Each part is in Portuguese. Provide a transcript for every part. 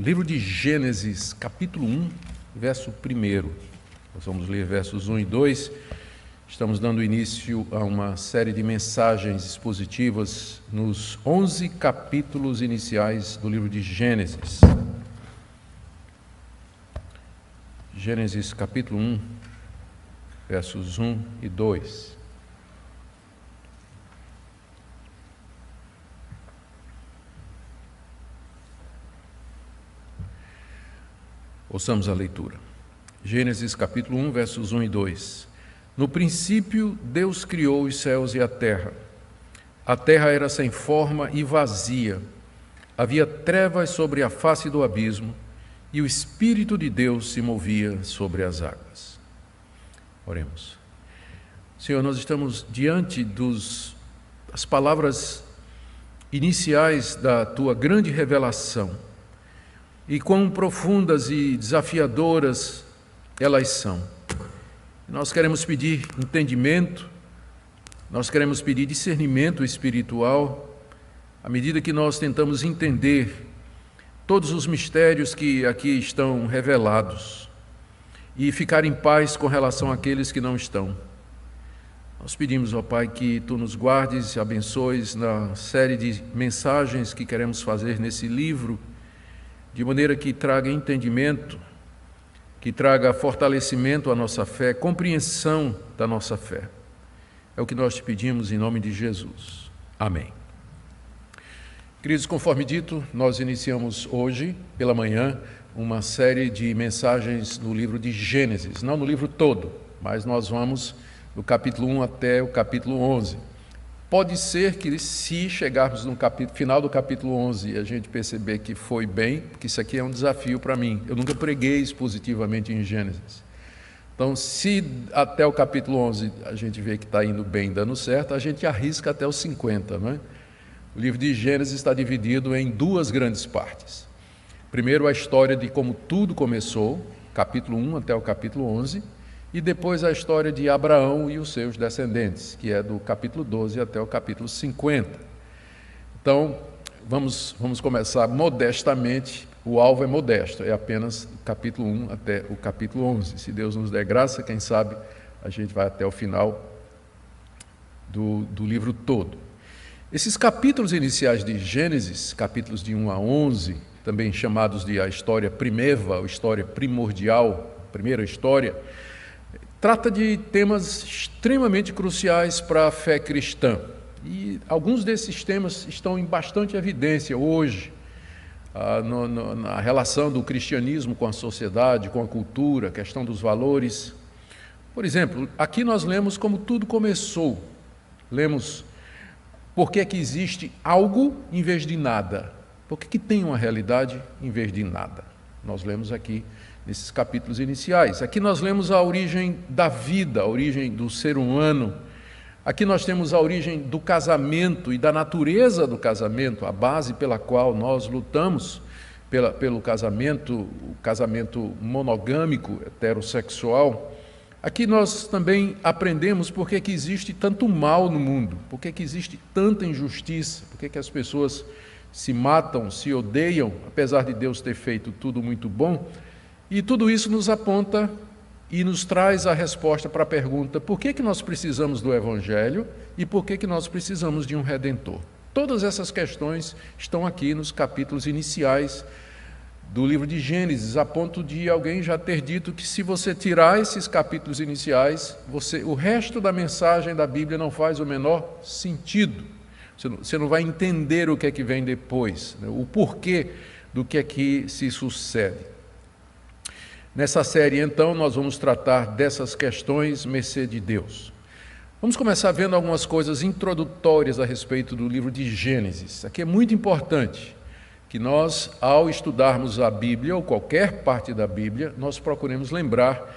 Livro de Gênesis, capítulo 1, verso 1. Nós vamos ler versos 1 e 2. Estamos dando início a uma série de mensagens expositivas nos 11 capítulos iniciais do livro de Gênesis. Gênesis, capítulo 1, versos 1 e 2. Ouçamos a leitura. Gênesis capítulo 1, versos 1 e 2. No princípio, Deus criou os céus e a terra. A terra era sem forma e vazia. Havia trevas sobre a face do abismo, e o Espírito de Deus se movia sobre as águas. Oremos. Senhor, nós estamos diante das palavras iniciais da Tua grande revelação. E quão profundas e desafiadoras elas são. Nós queremos pedir entendimento, nós queremos pedir discernimento espiritual, à medida que nós tentamos entender todos os mistérios que aqui estão revelados e ficar em paz com relação àqueles que não estão. Nós pedimos, ó Pai, que Tu nos guardes e abençoes na série de mensagens que queremos fazer nesse livro, de maneira que traga entendimento, que traga fortalecimento à nossa fé, compreensão da nossa fé. É o que nós te pedimos em nome de Jesus. Amém. Queridos, conforme dito, nós iniciamos hoje, pela manhã, uma série de mensagens no livro de Gênesis. Não no livro todo, mas nós vamos do capítulo 1 até o capítulo 11. Pode ser que, se chegarmos no final do capítulo 11 e a gente perceber que foi bem, porque isso aqui é um desafio para mim. Eu nunca preguei expositivamente em Gênesis. Então, se até o capítulo 11 a gente vê que está indo bem, dando certo, a gente arrisca até os 50, não é? O livro de Gênesis está dividido em duas grandes partes. Primeiro, a história de como tudo começou, capítulo 1 até o capítulo 11, e depois a história de Abraão e os seus descendentes, que é do capítulo 12 até o capítulo 50. Então, vamos começar modestamente. O alvo é modesto, é apenas o capítulo 1 até o capítulo 11. Se Deus nos der graça, quem sabe a gente vai até o final do livro todo. Esses capítulos iniciais de Gênesis, capítulos de 1 a 11, também chamados de a história primeva, a história primordial, primeira história, trata de temas extremamente cruciais para a fé cristã. E alguns desses temas estão em bastante evidência hoje, na relação do cristianismo com a sociedade, com a cultura, a questão dos valores. Por exemplo, aqui nós lemos como tudo começou. Lemos por que existe algo em vez de nada. Por que tem uma realidade em vez de nada? Nós lemos aqui nesses capítulos iniciais. Aqui nós lemos a origem da vida, a origem do ser humano. Aqui nós temos a origem do casamento e da natureza do casamento, a base pela qual nós lutamos pelo casamento, o casamento monogâmico, heterossexual. Aqui nós também aprendemos por que existe tanto mal no mundo, por que existe tanta injustiça, por que as pessoas se matam, se odeiam, apesar de Deus ter feito tudo muito bom. E tudo isso nos aponta e nos traz a resposta para a pergunta: por que nós precisamos do Evangelho e por que nós precisamos de um Redentor? Todas essas questões estão aqui nos capítulos iniciais do livro de Gênesis, a ponto de alguém já ter dito que se você tirar esses capítulos iniciais, o resto da mensagem da Bíblia não faz o menor sentido. Você não vai entender o que é que vem depois, né? O porquê do que é que se sucede. Nessa série, então, nós vamos tratar dessas questões, mercê de Deus. Vamos começar vendo algumas coisas introdutórias a respeito do livro de Gênesis. Aqui é muito importante que nós, ao estudarmos a Bíblia, ou qualquer parte da Bíblia, nós procuremos lembrar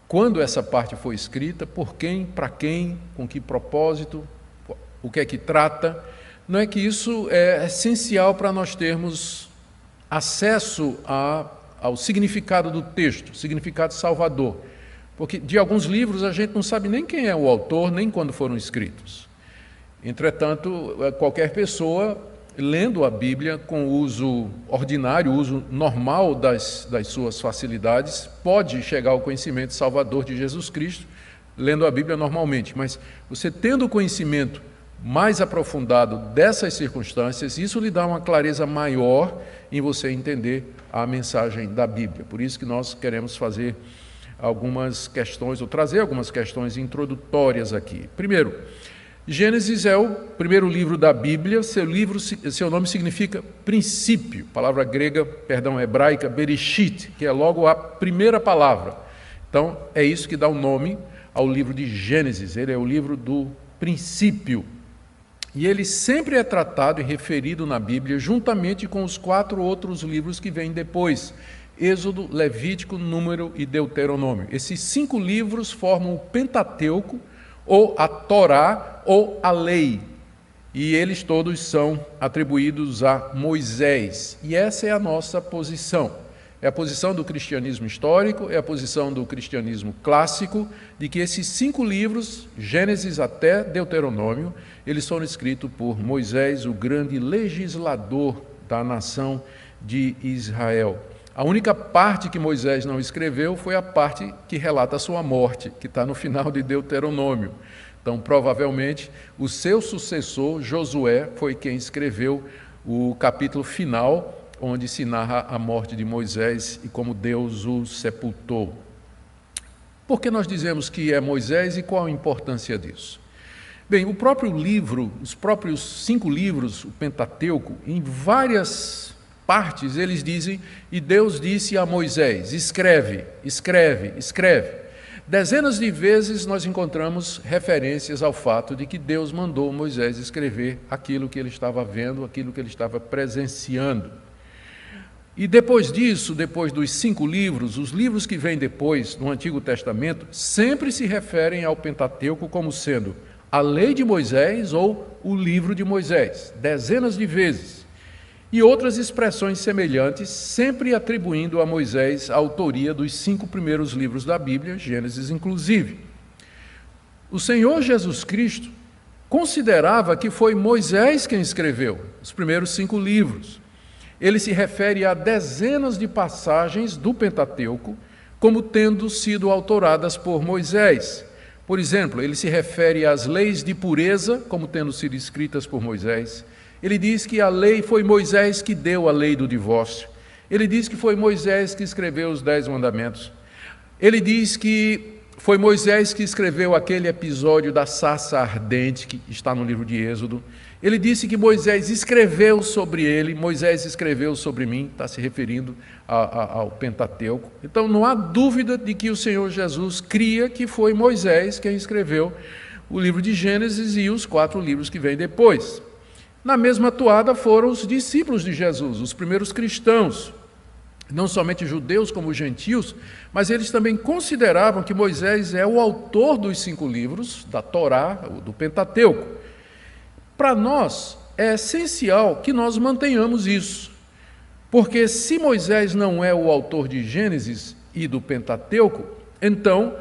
quando essa parte foi escrita, por quem, para quem, com que propósito, o que é que trata. Não é que isso é essencial para nós termos acesso ao significado do texto, significado salvador. Porque de alguns livros a gente não sabe nem quem é o autor, nem quando foram escritos. Entretanto, qualquer pessoa lendo a Bíblia com o uso ordinário, o uso normal das suas facilidades, pode chegar ao conhecimento salvador de Jesus Cristo, lendo a Bíblia normalmente. Mas você tendo o conhecimento mais aprofundado dessas circunstâncias, isso lhe dá uma clareza maior em você entender a mensagem da Bíblia. Por isso que nós queremos fazer algumas questões, ou trazer algumas questões introdutórias aqui. Primeiro, Gênesis é o primeiro livro da Bíblia, seu nome significa princípio, palavra grega, hebraica, bereshit, que é logo a primeira palavra. Então, é isso que dá o nome ao livro de Gênesis, ele é o livro do princípio. E ele sempre é tratado e referido na Bíblia juntamente com os 4 outros livros que vêm depois, Êxodo, Levítico, Número e Deuteronômio. Esses 5 livros formam o Pentateuco, ou a Torá, ou a Lei. E eles todos são atribuídos a Moisés. E essa é a nossa posição. É a posição do cristianismo histórico, é a posição do cristianismo clássico, de que esses 5 livros, Gênesis até Deuteronômio, eles foram escritos por Moisés, o grande legislador da nação de Israel. A única parte que Moisés não escreveu foi a parte que relata a sua morte, que está no final de Deuteronômio. Então, provavelmente, o seu sucessor, Josué, foi quem escreveu o capítulo final, onde se narra a morte de Moisés e como Deus o sepultou. Por que nós dizemos que é Moisés e qual a importância disso? Bem, o próprio livro, os próprios 5 livros, o Pentateuco, em várias partes eles dizem, e Deus disse a Moisés, escreve, escreve, escreve. Dezenas de vezes nós encontramos referências ao fato de que Deus mandou Moisés escrever aquilo que ele estava vendo, aquilo que ele estava presenciando. E depois disso, depois dos 5 livros, os livros que vêm depois, no Antigo Testamento, sempre se referem ao Pentateuco como sendo a lei de Moisés ou o livro de Moisés, dezenas de vezes. E outras expressões semelhantes, sempre atribuindo a Moisés a autoria dos 5 primeiros livros da Bíblia, Gênesis inclusive. O Senhor Jesus Cristo considerava que foi Moisés quem escreveu os primeiros 5 livros. Ele se refere a dezenas de passagens do Pentateuco como tendo sido autoradas por Moisés. Por exemplo, ele se refere às leis de pureza como tendo sido escritas por Moisés. Ele diz que a lei foi Moisés que deu a lei do divórcio. Ele diz que foi Moisés que escreveu os 10 mandamentos. Ele diz que foi Moisés que escreveu aquele episódio da sarça ardente que está no livro de Êxodo. Ele disse que Moisés escreveu sobre ele, Moisés escreveu sobre mim, está se referindo ao Pentateuco. Então não há dúvida de que o Senhor Jesus cria que foi Moisés quem escreveu o livro de Gênesis e os 4 livros que vêm depois. Na mesma toada foram os discípulos de Jesus, os primeiros cristãos, não somente judeus como gentios, mas eles também consideravam que Moisés é o autor dos 5 livros, da Torá, do Pentateuco. Para nós, é essencial que nós mantenhamos isso, porque se Moisés não é o autor de Gênesis e do Pentateuco, então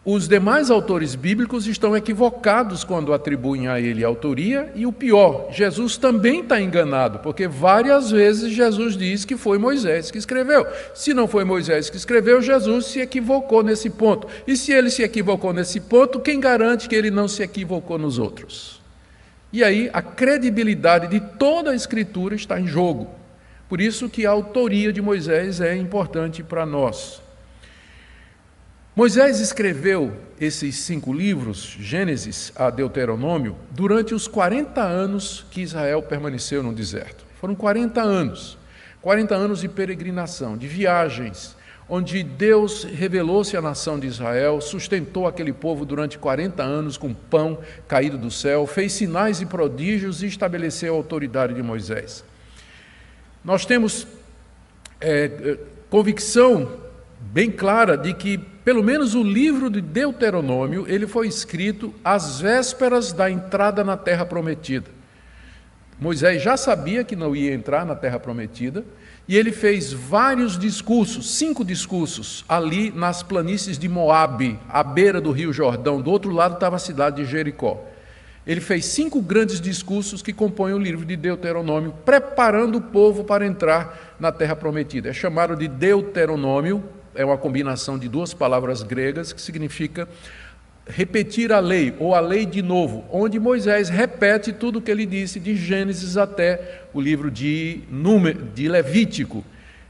os demais autores bíblicos estão equivocados quando atribuem a ele a autoria, e o pior, Jesus também está enganado, porque várias vezes Jesus diz que foi Moisés que escreveu. Se não foi Moisés que escreveu, Jesus se equivocou nesse ponto. E se ele se equivocou nesse ponto, quem garante que ele não se equivocou nos outros? E aí a credibilidade de toda a Escritura está em jogo. Por isso que a autoria de Moisés é importante para nós. Moisés escreveu esses 5 livros, Gênesis a Deuteronômio, durante os 40 anos que Israel permaneceu no deserto. Foram 40 anos de peregrinação, de viagens, onde Deus revelou-se à nação de Israel, sustentou aquele povo durante 40 anos com pão caído do céu, fez sinais e prodígios e estabeleceu a autoridade de Moisés. Nós temos convicção bem clara de que, pelo menos o livro de Deuteronômio, ele foi escrito às vésperas da entrada na Terra Prometida. Moisés já sabia que não ia entrar na Terra Prometida, e ele fez vários discursos, 5 discursos, ali nas planícies de Moabe, à beira do rio Jordão. Do outro lado estava a cidade de Jericó. Ele fez 5 grandes discursos que compõem o livro de Deuteronômio, preparando o povo para entrar na terra prometida. É chamado de Deuteronômio, é uma combinação de 2 palavras gregas, que significa repetir a lei, ou a lei de novo, onde Moisés repete tudo o que ele disse de Gênesis até o livro de Levítico.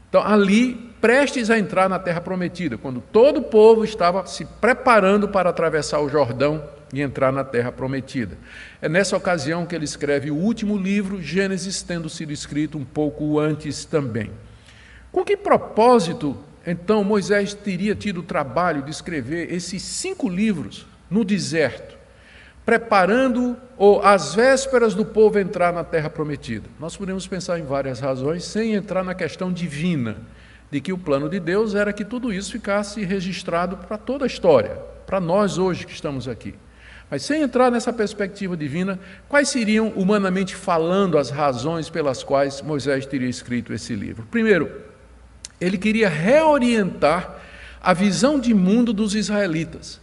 Então, ali, prestes a entrar na terra prometida, quando todo o povo estava se preparando para atravessar o Jordão e entrar na terra prometida. É nessa ocasião que ele escreve o último livro, Gênesis, tendo sido escrito um pouco antes também. Com que propósito, então, Moisés teria tido o trabalho de escrever esses 5 livros no deserto, preparando ou às vésperas do povo entrar na terra prometida? Nós podemos pensar em várias razões, sem entrar na questão divina, de que o plano de Deus era que tudo isso ficasse registrado para toda a história, para nós hoje que estamos aqui. Mas sem entrar nessa perspectiva divina, quais seriam, humanamente falando, as razões pelas quais Moisés teria escrito esse livro? Primeiro, ele queria reorientar a visão de mundo dos israelitas.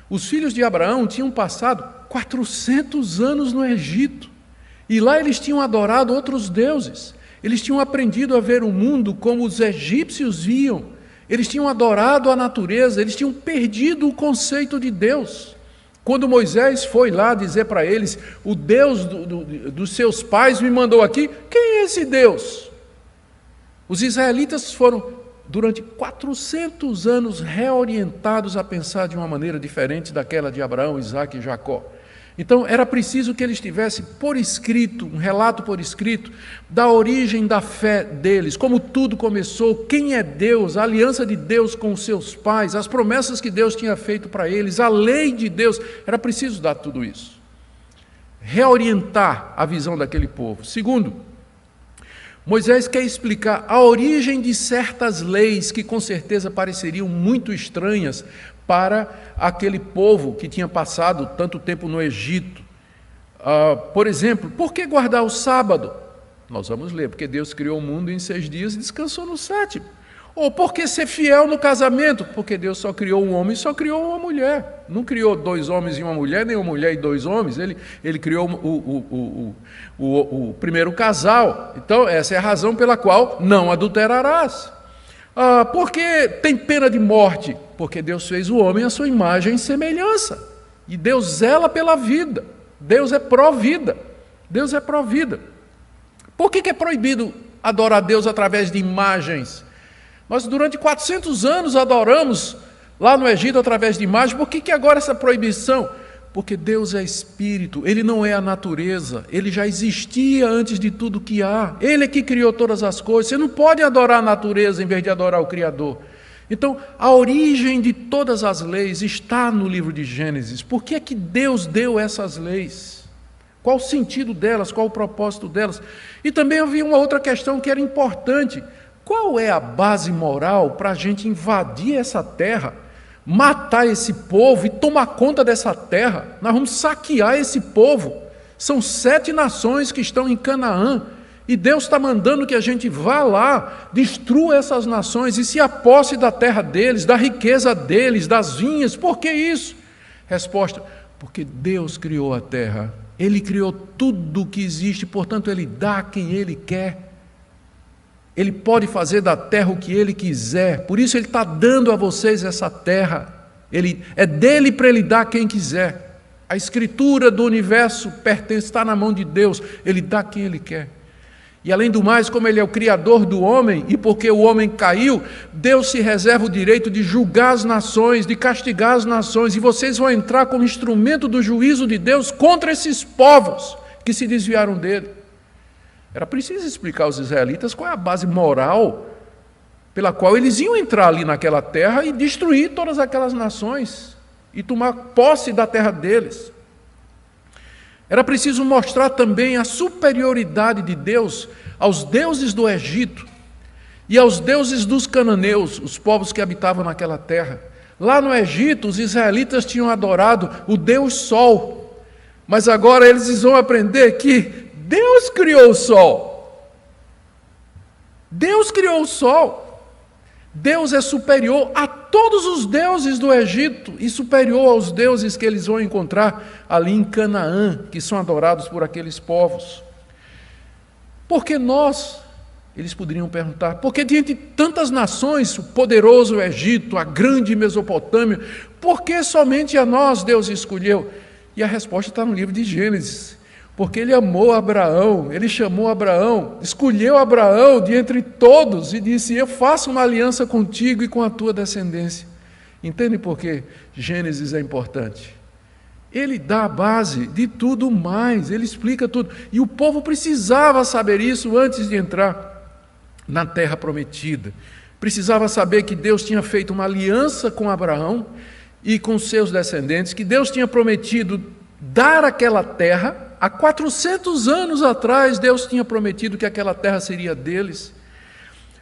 Os filhos de Abraão tinham passado 400 anos no Egito, e lá eles tinham adorado outros deuses. Eles tinham aprendido a ver o mundo como os egípcios viam. Eles tinham adorado a natureza, eles tinham perdido o conceito de Deus. Quando Moisés foi lá dizer para eles, o Deus dos seus pais me mandou aqui, quem é esse Deus? Os israelitas foram, durante 400 anos, reorientados a pensar de uma maneira diferente daquela de Abraão, Isaque e Jacó. Então, era preciso que eles tivessem por escrito, um relato por escrito, da origem da fé deles, como tudo começou, quem é Deus, a aliança de Deus com os seus pais, as promessas que Deus tinha feito para eles, a lei de Deus. Era preciso dar tudo isso. Reorientar a visão daquele povo. Segundo, Moisés quer explicar a origem de certas leis que com certeza pareceriam muito estranhas para aquele povo que tinha passado tanto tempo no Egito. Por exemplo, por que guardar o sábado? Nós vamos ler, porque Deus criou o mundo em 6 dias e descansou no 7º. Ou por que ser fiel no casamento? Porque Deus só criou um homem e só criou uma mulher. Não criou 2 homens e uma mulher, nem uma mulher e 2 homens. Ele criou o primeiro casal. Então, essa é a razão pela qual não adulterarás. Por que tem pena de morte? Porque Deus fez o homem à sua imagem e semelhança. E Deus zela pela vida. Deus é pró-vida. Deus é pró-vida. Por que é proibido adorar a Deus através de imagens? Nós durante 400 anos adoramos lá no Egito através de imagens. Por que agora essa proibição? Porque Deus é espírito, Ele não é a natureza, Ele já existia antes de tudo que há, Ele é que criou todas as coisas. Você não pode adorar a natureza em vez de adorar o Criador. Então, a origem de todas as leis está no livro de Gênesis. Por que é que Deus deu essas leis? Qual o sentido delas? Qual o propósito delas? E também havia uma outra questão que era importante. Qual é a base moral para a gente invadir essa terra, matar esse povo e tomar conta dessa terra? Nós vamos saquear esse povo. São 7 nações que estão em Canaã. E Deus está mandando que a gente vá lá, destrua essas nações e se aposse da terra deles, da riqueza deles, das vinhas. Por que isso? Resposta: porque Deus criou a terra. Ele criou tudo o que existe, portanto Ele dá a quem Ele quer. Ele pode fazer da terra o que Ele quiser. Por isso Ele está dando a vocês essa terra. É dele para Ele dar a quem quiser. A escritura do universo está na mão de Deus. Ele dá a quem Ele quer. E além do mais, como Ele é o Criador do homem, e porque o homem caiu, Deus se reserva o direito de julgar as nações, de castigar as nações, e vocês vão entrar como instrumento do juízo de Deus contra esses povos que se desviaram dele. Era preciso explicar aos israelitas qual é a base moral pela qual eles iam entrar ali naquela terra e destruir todas aquelas nações e tomar posse da terra deles. Era preciso mostrar também a superioridade de Deus aos deuses do Egito e aos deuses dos cananeus, os povos que habitavam naquela terra. Lá no Egito, os israelitas tinham adorado o Deus Sol, mas agora eles vão aprender que Deus criou o Sol. Deus criou o Sol. Deus é superior a todos os deuses do Egito e superior aos deuses que eles vão encontrar ali em Canaã, que são adorados por aqueles povos. Porque nós, eles poderiam perguntar, porque diante de tantas nações, o poderoso Egito, a grande Mesopotâmia, por que somente a nós Deus escolheu? E a resposta está no livro de Gênesis. Porque ele amou Abraão, ele chamou Abraão, escolheu Abraão de entre todos e disse: eu faço uma aliança contigo e com a tua descendência. Entende por que Gênesis é importante? Ele dá a base de tudo mais, ele explica tudo. E o povo precisava saber isso antes de entrar na terra prometida. Precisava saber que Deus tinha feito uma aliança com Abraão e com seus descendentes, que Deus tinha prometido dar aquela terra. Há 400 anos atrás, Deus tinha prometido que aquela terra seria deles.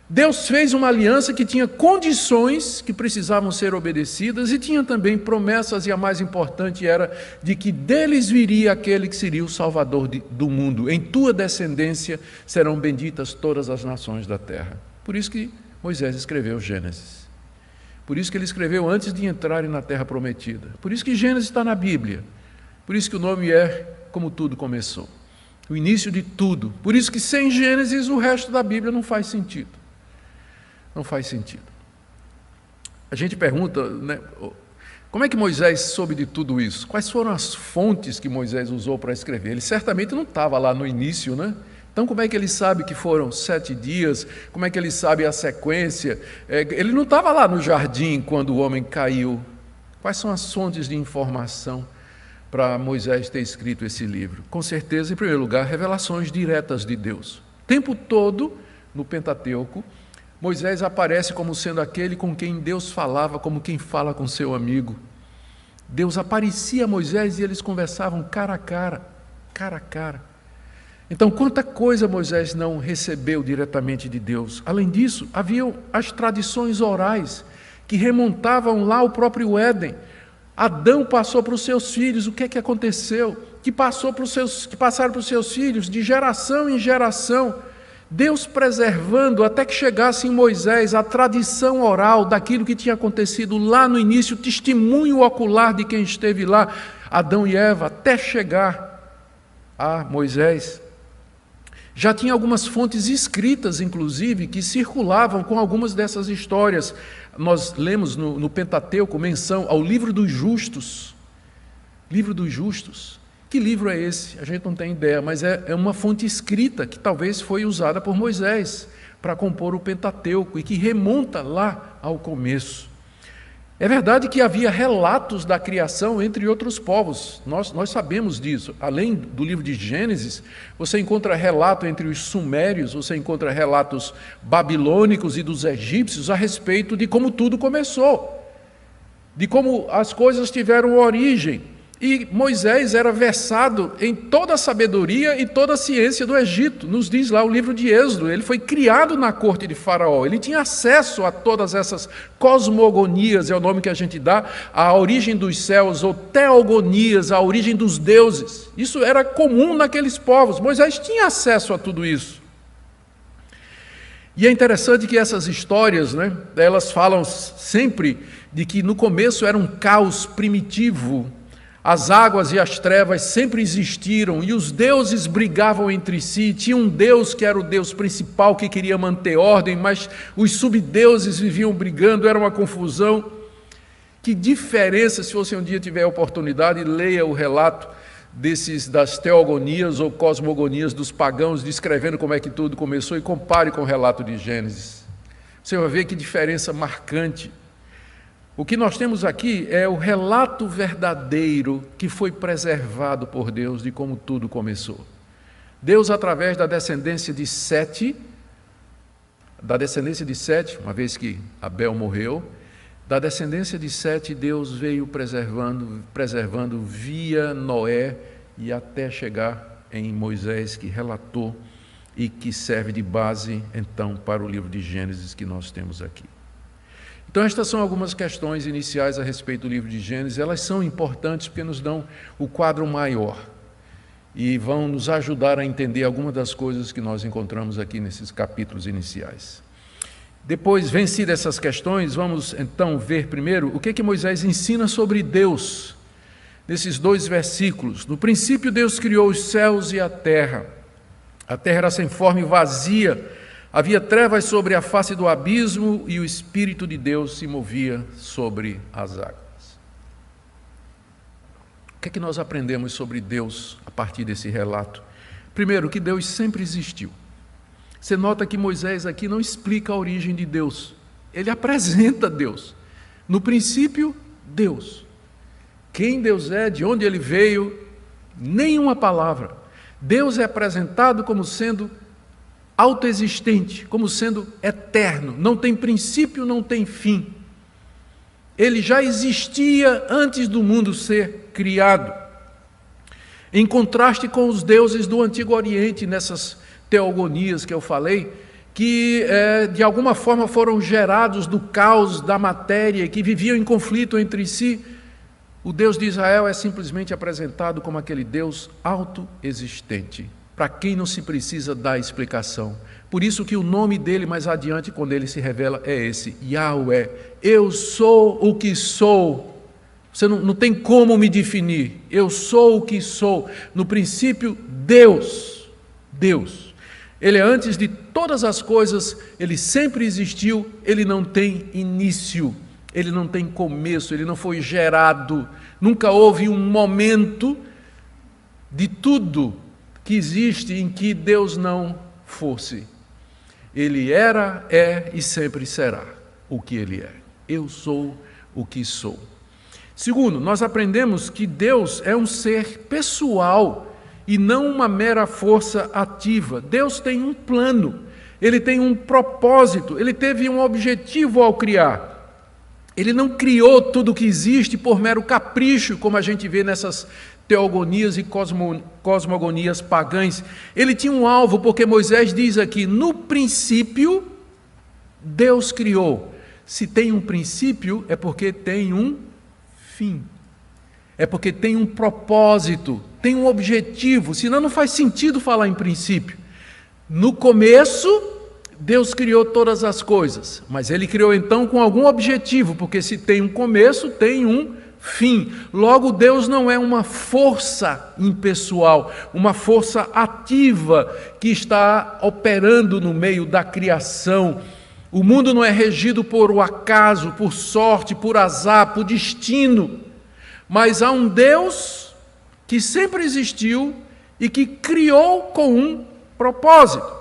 Deus fez uma aliança que tinha condições que precisavam ser obedecidas e tinha também promessas, e a mais importante era de que deles viria aquele que seria o Salvador do mundo. Em tua descendência serão benditas todas as nações da terra. Por isso que Moisés escreveu Gênesis. Por isso que ele escreveu antes de entrarem na terra prometida. Por isso que Gênesis está na Bíblia. Por isso que o nome é Como Tudo Começou. O início de tudo. Por isso que sem Gênesis o resto da Bíblia não faz sentido. Não faz sentido. A gente pergunta, né, como é que Moisés soube de tudo isso? Quais foram as fontes que Moisés usou para escrever? Ele certamente não estava lá no início, né? Então como é que ele sabe que foram 7 dias? Como é que ele sabe a sequência? Ele não estava lá no jardim quando o homem caiu. Quais são as fontes de informação para Moisés ter escrito esse livro? Com certeza, em primeiro lugar, revelações diretas de Deus. O tempo todo, no Pentateuco, Moisés aparece como sendo aquele com quem Deus falava, como quem fala com seu amigo. Deus aparecia a Moisés e eles conversavam cara a cara, cara a cara. Então, quanta coisa Moisés não recebeu diretamente de Deus. Além disso, haviam as tradições orais que remontavam lá ao próprio Éden. Adão passou para os seus filhos, o que é que aconteceu? Que passaram para os seus filhos de geração em geração. Deus preservando até que chegasse em Moisés a tradição oral daquilo que tinha acontecido lá no início, o testemunho ocular de quem esteve lá, Adão e Eva, até chegar a Moisés. Já tinha algumas fontes escritas, inclusive, que circulavam com algumas dessas histórias. Nós lemos no Pentateuco menção ao livro dos justos. Livro dos justos. Que livro é esse? A gente não tem ideia, mas é uma fonte escrita que talvez foi usada por Moisés para compor o Pentateuco e que remonta lá ao começo. É verdade que havia relatos da criação entre outros povos, nós sabemos disso. Além do livro de Gênesis, você encontra relato entre os sumérios, você encontra relatos babilônicos e dos egípcios a respeito de como tudo começou, de como as coisas tiveram origem. E Moisés era versado em toda a sabedoria e toda a ciência do Egito, nos diz lá o livro de Êxodo. Ele foi criado na corte de Faraó, ele tinha acesso a todas essas cosmogonias, é o nome que a gente dá, a origem dos céus, ou teogonias, a origem dos deuses. Isso era comum naqueles povos, Moisés tinha acesso a tudo isso. E é interessante que essas histórias, né, elas falam sempre de que no começo era um caos primitivo. As águas e as trevas sempre existiram e os deuses brigavam entre si. Tinha um Deus que era o Deus principal que queria manter ordem, mas os subdeuses viviam brigando, era uma confusão. Que diferença, se você um dia tiver a oportunidade, leia o relato das teogonias ou cosmogonias dos pagãos, descrevendo como é que tudo começou, e compare com o relato de Gênesis. Você vai ver que diferença marcante. O que nós temos aqui é o relato verdadeiro que foi preservado por Deus de como tudo começou. Deus, através da descendência de Sete, uma vez que Abel morreu, da descendência de Sete, Deus veio preservando via Noé e até chegar em Moisés, que relatou e que serve de base, então, para o livro de Gênesis que nós temos aqui. Então, estas são algumas questões iniciais a respeito do livro de Gênesis. Elas são importantes porque nos dão o quadro maior e vão nos ajudar a entender algumas das coisas que nós encontramos aqui nesses capítulos iniciais. Depois, vencidas essas questões, vamos então ver primeiro o que Moisés ensina sobre Deus, nesses 2 versículos. No princípio, Deus criou os céus e a terra. A terra era sem forma e vazia, havia trevas sobre a face do abismo e o Espírito de Deus se movia sobre as águas. O que nós aprendemos sobre Deus a partir desse relato? Primeiro, que Deus sempre existiu. Você nota que Moisés aqui não explica a origem de Deus, ele apresenta Deus. No princípio, Deus. Quem Deus é, de onde ele veio, nenhuma palavra. Deus é apresentado como sendo autoexistente, como sendo eterno, não tem princípio, não tem fim. Ele já existia antes do mundo ser criado. Em contraste com os deuses do Antigo Oriente, nessas teogonias que eu falei, que de alguma forma foram gerados do caos da matéria, que viviam em conflito entre si, o Deus de Israel é simplesmente apresentado como aquele Deus autoexistente, para quem não se precisa dar explicação. Por isso que o nome dele mais adiante, quando ele se revela, é esse, Yahweh. Eu sou o que sou. Você não tem como me definir. Eu sou o que sou. No princípio, Deus. Deus. Ele é antes de todas as coisas, ele sempre existiu, ele não tem início, ele não tem começo, ele não foi gerado, nunca houve um momento de tudo que existe em que Deus não fosse. Ele era, é e sempre será o que ele é. Eu sou o que sou. Segundo, nós aprendemos que Deus é um ser pessoal e não uma mera força ativa. Deus tem um plano, ele tem um propósito, ele teve um objetivo ao criar. Ele não criou tudo o que existe por mero capricho, como a gente vê nessas teogonias e cosmogonias pagãs. Ele tinha um alvo, porque Moisés diz aqui, no princípio, Deus criou. Se tem um princípio, é porque tem um fim. É porque tem um propósito, tem um objetivo, senão não faz sentido falar em princípio. No começo, Deus criou todas as coisas, mas ele criou então com algum objetivo, porque se tem um começo, tem um fim. Logo, Deus não é uma força impessoal, uma força ativa que está operando no meio da criação. O mundo não é regido por o acaso, por sorte, por azar, por destino, mas há um Deus que sempre existiu e que criou com um propósito.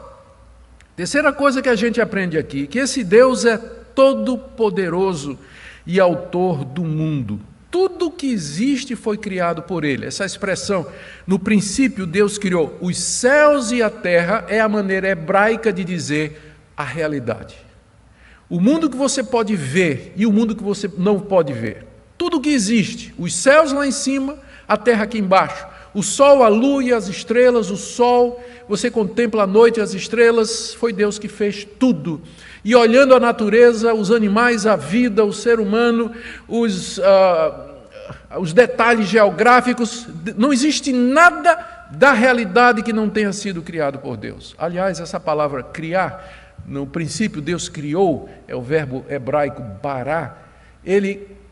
Terceira coisa que a gente aprende aqui, que esse Deus é todo-poderoso e autor do mundo. Tudo que existe foi criado por ele. Essa expressão, no princípio Deus criou os céus e a terra, é a maneira hebraica de dizer a realidade. O mundo que você pode ver e o mundo que você não pode ver. Tudo que existe, os céus lá em cima, a terra aqui embaixo. O sol, a lua e as estrelas, o sol, você contempla a noite e as estrelas, foi Deus que fez tudo. E olhando a natureza, os animais, a vida, o ser humano, os detalhes geográficos, não existe nada da realidade que não tenha sido criado por Deus. Aliás, essa palavra criar, no princípio Deus criou, é o verbo hebraico bará,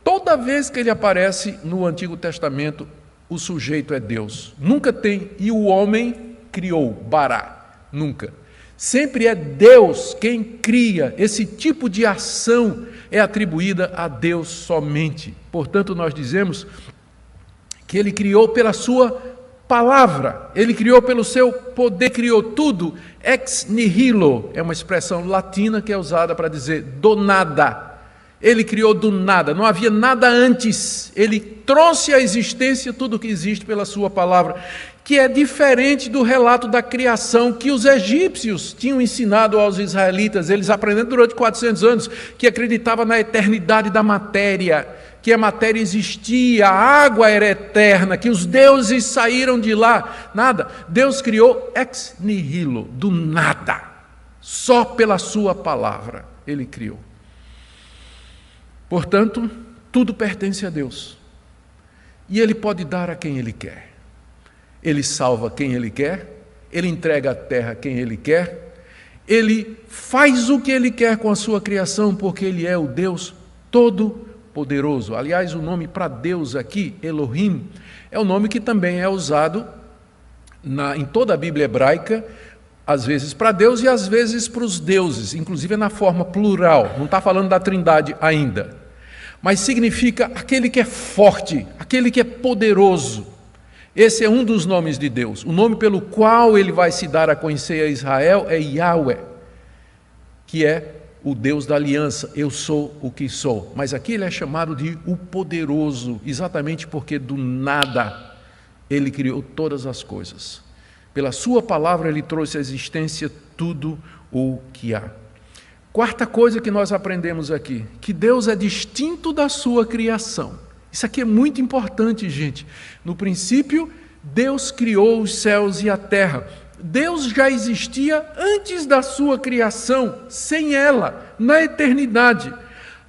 toda vez que ele aparece no Antigo Testamento, o sujeito é Deus. Nunca tem, e o homem criou, bará, nunca. Sempre é Deus quem cria, esse tipo de ação é atribuída a Deus somente. Portanto, nós dizemos que ele criou pela sua palavra, ele criou pelo seu poder, criou tudo, ex nihilo, é uma expressão latina que é usada para dizer do nada. Ele criou do nada, não havia nada antes, ele trouxe à existência tudo o que existe pela sua palavra, que é diferente do relato da criação que os egípcios tinham ensinado aos israelitas, eles aprenderam durante 400 anos, que acreditava na eternidade da matéria, que a matéria existia, a água era eterna, que os deuses saíram de lá, nada, Deus criou ex nihilo, do nada, só pela sua palavra ele criou. Portanto, tudo pertence a Deus. E ele pode dar a quem ele quer. Ele salva quem ele quer, ele entrega a terra a quem ele quer, Ele faz o que Ele quer com a sua criação, porque Ele é o Deus Todo-Poderoso. Aliás, o nome para Deus aqui, Elohim, é o nome que também é usado em toda a Bíblia hebraica, às vezes para Deus e às vezes para os deuses, inclusive na forma plural, não está falando da Trindade ainda, mas significa aquele que é forte, aquele que é poderoso. Esse é um dos nomes de Deus. O nome pelo qual Ele vai se dar a conhecer a Israel é Yahweh, que é o Deus da aliança, eu sou o que sou. Mas aqui Ele é chamado de o poderoso, exatamente porque do nada Ele criou todas as coisas. Pela sua palavra Ele trouxe à existência tudo o que há. Quarta coisa que nós aprendemos aqui, que Deus é distinto da sua criação. Isso aqui é muito importante, gente. No princípio, Deus criou os céus e a terra. Deus já existia antes da sua criação, sem ela, na eternidade.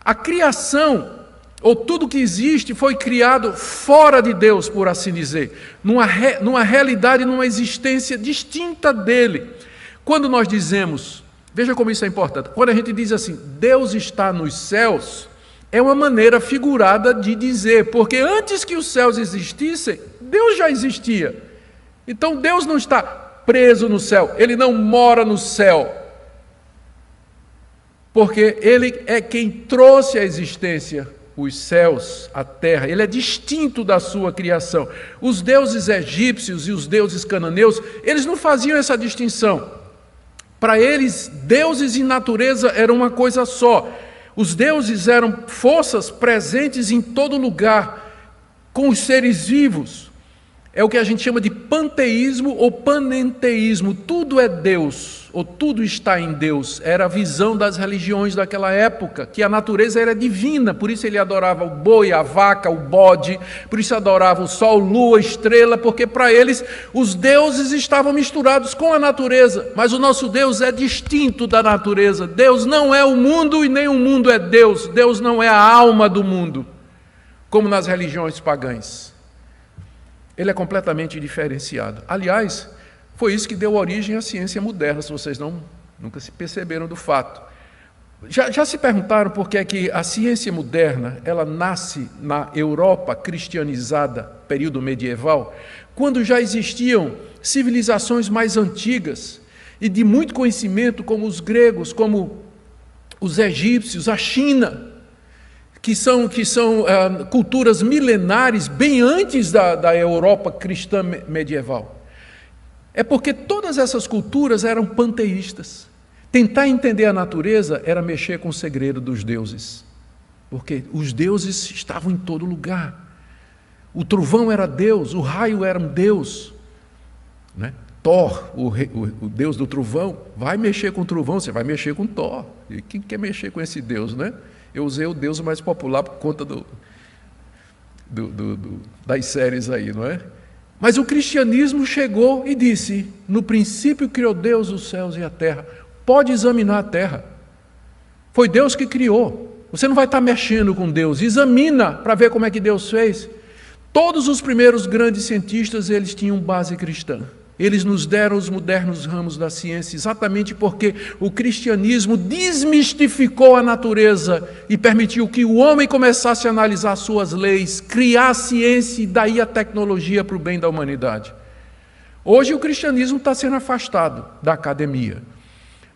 A criação, ou tudo que existe, foi criado fora de Deus, por assim dizer, numa realidade, numa existência distinta dele. Quando nós dizemos, veja como isso é importante, quando a gente diz assim, Deus está nos céus, é uma maneira figurada de dizer, porque antes que os céus existissem, Deus já existia. Então Deus não está preso no céu, Ele não mora no céu, porque Ele é quem trouxe à existência os céus, a terra. Ele é distinto da sua criação. Os deuses egípcios e os deuses cananeus, eles não faziam essa distinção. Para eles, deuses e natureza eram uma coisa só. Os deuses eram forças presentes em todo lugar, com os seres vivos. É o que a gente chama de panteísmo ou panenteísmo. Tudo é Deus, ou tudo está em Deus. Era a visão das religiões daquela época, que a natureza era divina, por isso ele adorava o boi, a vaca, o bode, por isso adorava o sol, lua, estrela, porque para eles os deuses estavam misturados com a natureza, mas o nosso Deus é distinto da natureza. Deus não é o mundo e nem o mundo é Deus. Deus não é a alma do mundo, como nas religiões pagãs. Ele é completamente diferenciado. Aliás, foi isso que deu origem à ciência moderna, se vocês nunca se perceberam do fato. Já se perguntaram por que é que a ciência moderna ela nasce na Europa cristianizada, período medieval, quando já existiam civilizações mais antigas e de muito conhecimento, como os gregos, como os egípcios, a China, que são culturas milenares, bem antes da Europa cristã medieval. É porque todas essas culturas eram panteístas. Tentar entender a natureza era mexer com o segredo dos deuses, porque os deuses estavam em todo lugar. O trovão era Deus, o raio era um Deus, né? Thor, o Deus do trovão, vai mexer com o trovão, você vai mexer com Thor. E quem quer mexer com esse Deus, né? Eu usei o Deus mais popular por conta das séries aí, não é? Mas o cristianismo chegou e disse, no princípio criou Deus os céus e a terra. Pode examinar a terra. Foi Deus que criou. Você não vai estar mexendo com Deus. Examina para ver como é que Deus fez. Todos os primeiros grandes cientistas, eles tinham base cristã. Eles nos deram os modernos ramos da ciência exatamente porque o cristianismo desmistificou a natureza e permitiu que o homem começasse a analisar suas leis, criar a ciência e daí a tecnologia para o bem da humanidade. Hoje o cristianismo está sendo afastado da academia,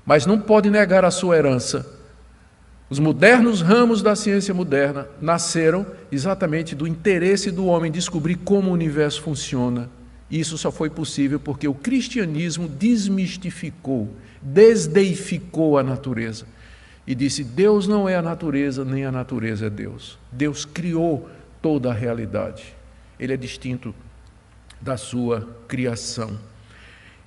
mas não pode negar a sua herança. Os modernos ramos da ciência moderna nasceram exatamente do interesse do homem descobrir como o universo funciona. Isso só foi possível porque o cristianismo desmistificou, desdeificou a natureza e disse, Deus não é a natureza, nem a natureza é Deus. Deus criou toda a realidade. Ele é distinto da sua criação.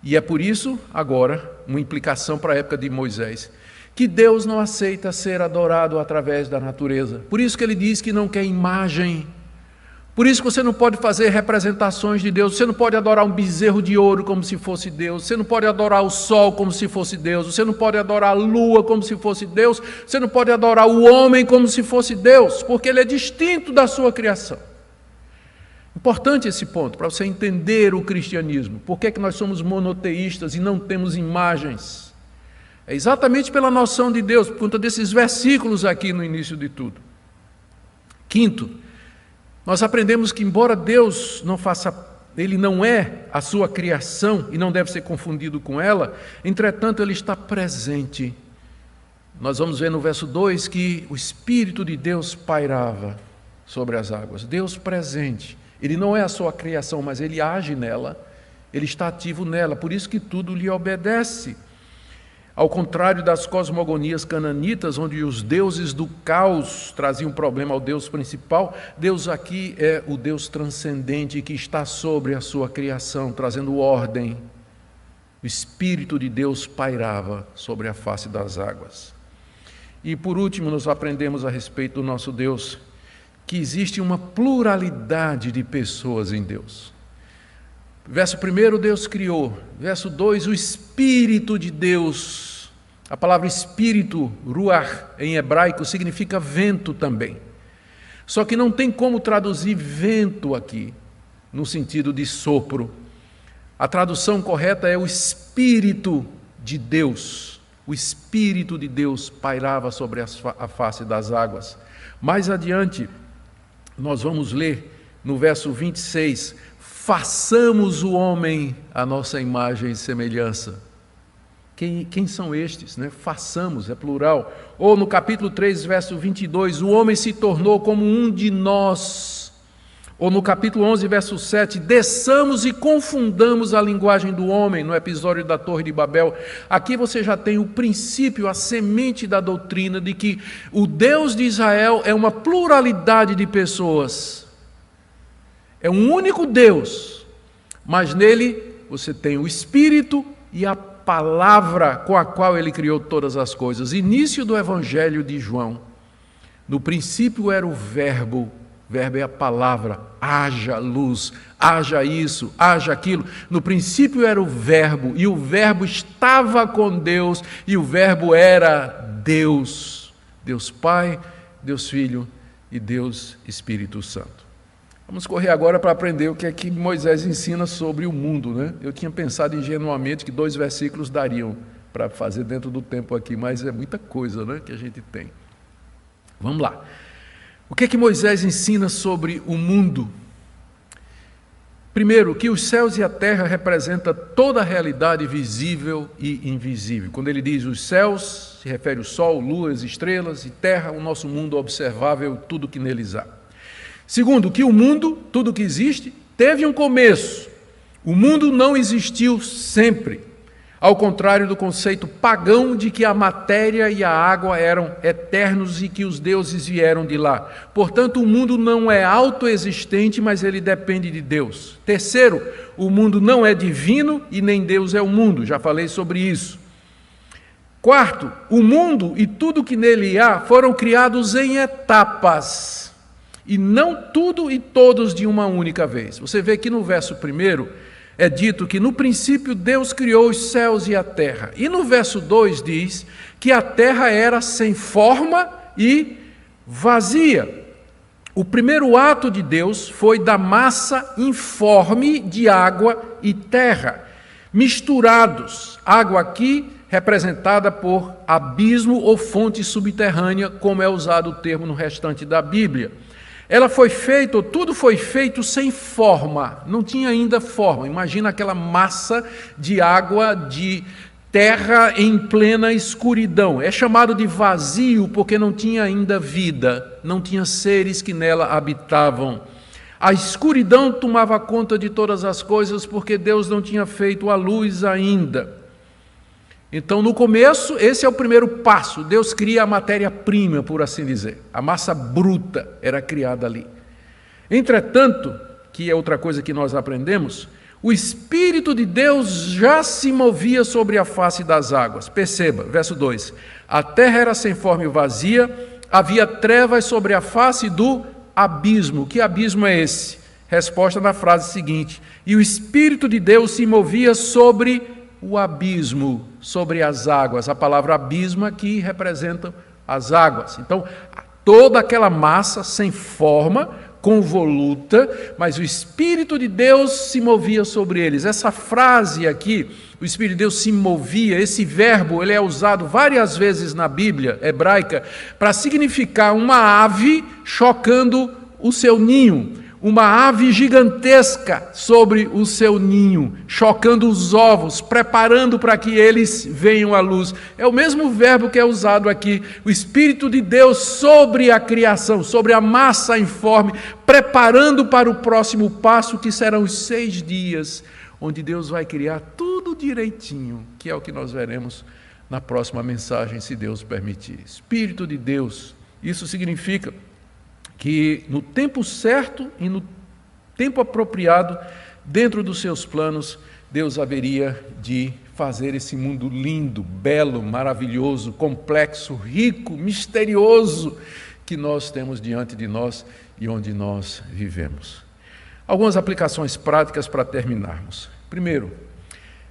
E é por isso, agora, uma implicação para a época de Moisés, que Deus não aceita ser adorado através da natureza. Por isso que ele diz que não quer imagem. Por isso que você não pode fazer representações de Deus, você não pode adorar um bezerro de ouro como se fosse Deus, você não pode adorar o sol como se fosse Deus, você não pode adorar a lua como se fosse Deus, você não pode adorar o homem como se fosse Deus, porque ele é distinto da sua criação. Importante esse ponto, para você entender o cristianismo. Por que nós somos monoteístas e não temos imagens? É exatamente pela noção de Deus, por conta desses versículos aqui no início de tudo. Quinto, nós aprendemos que embora Deus Ele não é a sua criação e não deve ser confundido com ela, entretanto Ele está presente. Nós vamos ver no verso 2 que o Espírito de Deus pairava sobre as águas. Deus presente. Ele não é a sua criação, mas Ele age nela, Ele está ativo nela, por isso que tudo lhe obedece. Ao contrário das cosmogonias cananitas, onde os deuses do caos traziam problema ao Deus principal, Deus aqui é o Deus transcendente que está sobre a sua criação, trazendo ordem. O Espírito de Deus pairava sobre a face das águas. E por último, nós aprendemos a respeito do nosso Deus, que existe uma pluralidade de pessoas em Deus. Verso 1, Deus criou. Verso 2, o Espírito de Deus. A palavra Espírito, ruach, em hebraico, significa vento também. Só que não tem como traduzir vento aqui, no sentido de sopro. A tradução correta é o Espírito de Deus. O Espírito de Deus pairava sobre a face das águas. Mais adiante, nós vamos ler no verso 26, façamos o homem à nossa imagem e semelhança. Quem são estes? Né? Façamos, é plural. Ou no capítulo 3, verso 22, o homem se tornou como um de nós. Ou no capítulo 11, verso 7, desçamos e confundamos a linguagem do homem, no episódio da Torre de Babel. Aqui você já tem o princípio, a semente da doutrina de que o Deus de Israel é uma pluralidade de pessoas. É um único Deus, mas nele você tem o Espírito e a palavra com a qual ele criou todas as coisas. Início do Evangelho de João. No princípio era o verbo é a palavra, haja luz, haja isso, haja aquilo. No princípio era o verbo, e o verbo estava com Deus, e o verbo era Deus. Deus Pai, Deus Filho e Deus Espírito Santo. Vamos correr agora para aprender o que é que Moisés ensina sobre o mundo, né? Eu tinha pensado ingenuamente que 2 versículos dariam para fazer dentro do tempo aqui, mas é muita coisa, né, que a gente tem. Vamos lá. O que é que Moisés ensina sobre o mundo? Primeiro, que os céus e a terra representam toda a realidade visível e invisível. Quando ele diz os céus, se refere ao sol, lua, as estrelas, e terra, o nosso mundo observável, tudo que neles há. Segundo, que o mundo, tudo que existe, teve um começo. O mundo não existiu sempre. Ao contrário do conceito pagão de que a matéria e a água eram eternos e que os deuses vieram de lá. Portanto, o mundo não é autoexistente, mas ele depende de Deus. Terceiro, o mundo não é divino e nem Deus é o mundo. Já falei sobre isso. Quarto, o mundo e tudo que nele há foram criados em etapas. E não tudo e todos de uma única vez. Você vê que no verso 1, é dito que no princípio Deus criou os céus e a terra. E no verso 2 diz que a terra era sem forma e vazia. O primeiro ato de Deus foi da massa informe de água e terra, misturados. Água aqui representada por abismo ou fonte subterrânea, como é usado o termo no restante da Bíblia. Ela foi feita, ou tudo foi feito sem forma, não tinha ainda forma. Imagina aquela massa de água, de terra em plena escuridão. É chamado de vazio porque não tinha ainda vida, não tinha seres que nela habitavam. A escuridão tomava conta de todas as coisas porque Deus não tinha feito a luz ainda. Então, no começo, esse é o primeiro passo. Deus cria a matéria-prima, por assim dizer. A massa bruta era criada ali. Entretanto, que é outra coisa que nós aprendemos, o Espírito de Deus já se movia sobre a face das águas. Perceba, verso 2. A terra era sem forma e vazia, havia trevas sobre a face do abismo. Que abismo é esse? Resposta na frase seguinte. E o Espírito de Deus se movia sobre o abismo, sobre as águas. A palavra abismo aqui representa as águas. Então, toda aquela massa sem forma convoluta, mas o Espírito de Deus se movia sobre eles. Essa frase aqui, o Espírito de Deus se movia, esse verbo ele é usado várias vezes na Bíblia hebraica para significar uma ave chocando o seu ninho. Uma ave gigantesca sobre o seu ninho, chocando os ovos, preparando para que eles venham à luz. É o mesmo verbo que é usado aqui, o Espírito de Deus sobre a criação, sobre a massa informe, preparando para o próximo passo, que serão os 6 dias, onde Deus vai criar tudo direitinho, que é o que nós veremos na próxima mensagem, se Deus permitir. Espírito de Deus, isso significa que no tempo certo e no tempo apropriado, dentro dos seus planos, Deus haveria de fazer esse mundo lindo, belo, maravilhoso, complexo, rico, misterioso, que nós temos diante de nós e onde nós vivemos. Algumas aplicações práticas para terminarmos. Primeiro,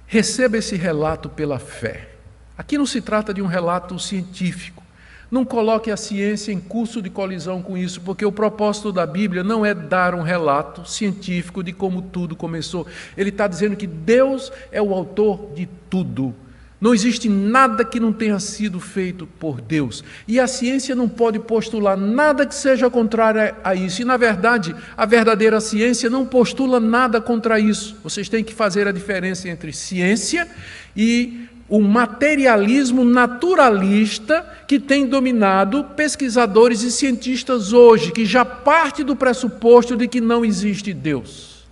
receba esse relato pela fé. Aqui não se trata de um relato científico. Não coloque a ciência em curso de colisão com isso, porque o propósito da Bíblia não é dar um relato científico de como tudo começou. Ele está dizendo que Deus é o autor de tudo. Não existe nada que não tenha sido feito por Deus. E a ciência não pode postular nada que seja contrário a isso. E, na verdade, a verdadeira ciência não postula nada contra isso. Vocês têm que fazer a diferença entre ciência e o materialismo naturalista que tem dominado pesquisadores e cientistas hoje, que já parte do pressuposto de que não existe Deus.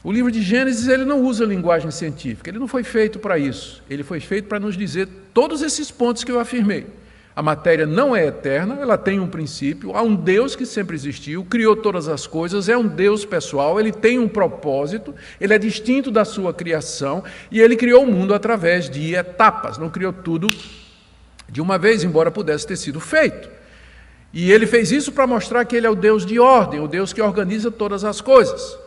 O livro de Gênesis ele não usa linguagem científica, ele não foi feito para isso. Ele foi feito para nos dizer todos esses pontos que eu afirmei. A matéria não é eterna, ela tem um princípio, há um Deus que sempre existiu, criou todas as coisas, é um Deus pessoal, ele tem um propósito, ele é distinto da sua criação e ele criou o mundo através de etapas, não criou tudo de uma vez, embora pudesse ter sido feito. E ele fez isso para mostrar que ele é o Deus de ordem, o Deus que organiza todas as coisas.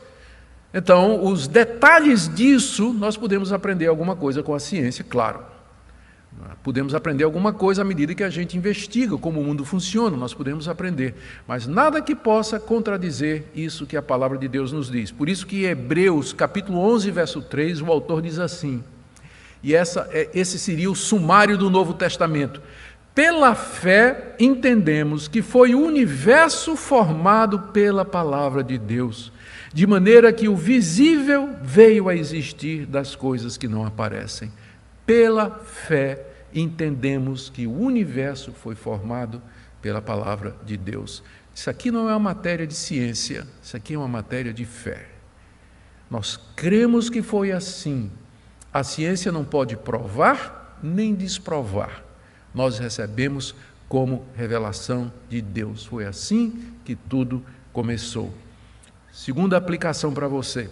Então, os detalhes disso, nós podemos aprender alguma coisa com a ciência, claro. Podemos aprender alguma coisa à medida que a gente investiga como o mundo funciona, nós podemos aprender, mas nada que possa contradizer isso que a palavra de Deus nos diz. Por isso que em Hebreus, capítulo 11, verso 3, o autor diz assim, e esse seria o sumário do Novo Testamento: pela fé entendemos que foi o universo formado pela palavra de Deus, de maneira que o visível veio a existir das coisas que não aparecem. Pela fé entendemos que o universo foi formado pela palavra de Deus. Isso aqui não é uma matéria de ciência, isso aqui é uma matéria de fé. Nós cremos que foi assim. A ciência não pode provar nem desprovar. Nós recebemos como revelação de Deus. Foi assim que tudo começou. Segunda aplicação para você.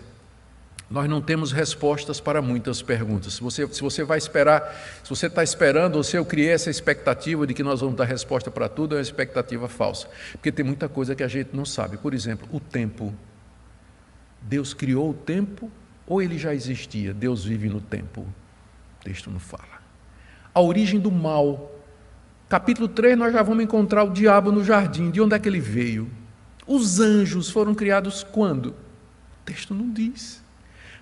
Nós não temos respostas para muitas perguntas. Se você vai esperar, se você está esperando, ou se eu criei essa expectativa de que nós vamos dar resposta para tudo, é uma expectativa falsa. Porque tem muita coisa que a gente não sabe. Por exemplo, o tempo. Deus criou o tempo ou ele já existia? Deus vive no tempo. O texto não fala. A origem do mal. Capítulo 3, nós já vamos encontrar o diabo no jardim. De onde é que ele veio? Os anjos foram criados quando? O texto não diz.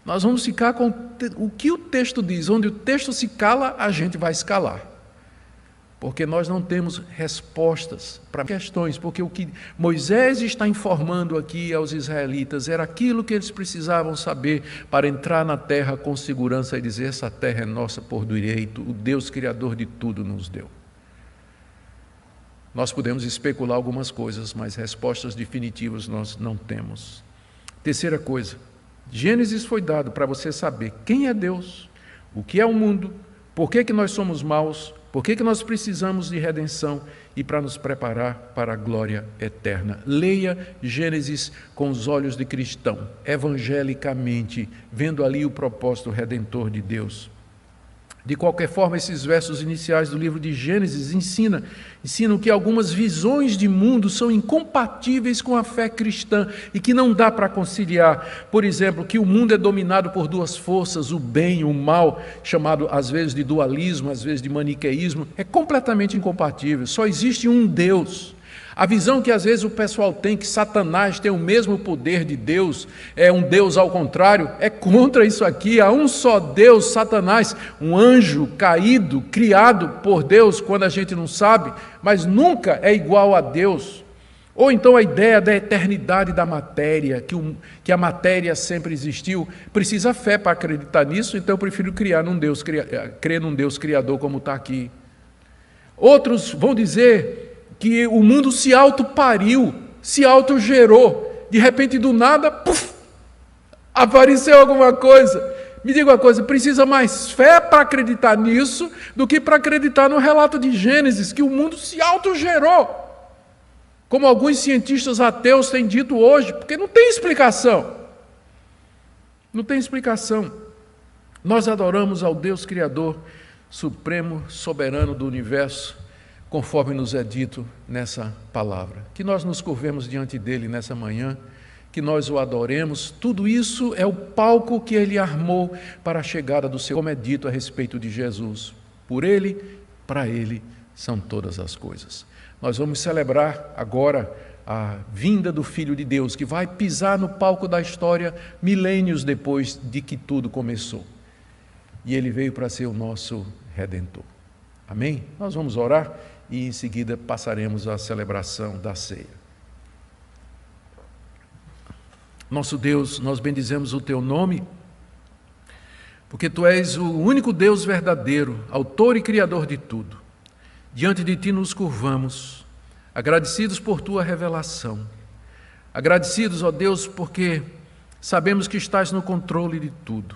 Nós vamos ficar com o que o texto diz. Onde o texto se cala, a gente vai se calar. Porque nós não temos respostas para questões. Porque o que Moisés está informando aqui aos israelitas era aquilo que eles precisavam saber para entrar na terra com segurança e dizer: essa terra é nossa por direito, o Deus Criador de tudo nos deu. Nós podemos especular algumas coisas, mas respostas definitivas nós não temos. Terceira coisa. Gênesis foi dado para você saber quem é Deus, o que é o mundo, por que nós somos maus, por que nós precisamos de redenção e para nos preparar para a glória eterna. Leia Gênesis com os olhos de cristão, evangelicamente, vendo ali o propósito redentor de Deus. De qualquer forma, esses versos iniciais do livro de Gênesis ensinam que algumas visões de mundo são incompatíveis com a fé cristã e que não dá para conciliar. Por exemplo, que o mundo é dominado por duas forças, o bem e o mal, chamado às vezes de dualismo, às vezes de maniqueísmo, é completamente incompatível. Só existe um Deus. A visão que às vezes o pessoal tem, que Satanás tem o mesmo poder de Deus, é um Deus ao contrário, é contra isso aqui. Há um só Deus, Satanás, um anjo caído, criado por Deus quando a gente não sabe, mas nunca é igual a Deus. Ou então a ideia da eternidade da matéria, que a matéria sempre existiu. Precisa fé para acreditar nisso, então eu prefiro crer num Deus criador como está aqui. Outros vão dizer que o mundo se autopariu, se autogerou. De repente, do nada, puf, apareceu alguma coisa. Me diga uma coisa, precisa mais fé para acreditar nisso do que para acreditar no relato de Gênesis, que o mundo se autogerou. Como alguns cientistas ateus têm dito hoje, porque não tem explicação. Não tem explicação. Nós adoramos ao Deus Criador, Supremo, Soberano do Universo, conforme nos é dito nessa palavra. Que nós nos curvemos diante dele nessa manhã, que nós o adoremos. Tudo isso é o palco que ele armou para a chegada do seu, como é dito a respeito de Jesus. Por ele, para ele, são todas as coisas. Nós vamos celebrar agora a vinda do Filho de Deus, que vai pisar no palco da história milênios depois de que tudo começou. E ele veio para ser o nosso Redentor. Amém? Nós vamos orar e em seguida passaremos à celebração da ceia. Nosso Deus, nós bendizemos o teu nome, porque tu és o único Deus verdadeiro, autor e criador de tudo. Diante de ti nos curvamos, agradecidos por tua revelação, agradecidos, ó Deus, porque sabemos que estás no controle de tudo.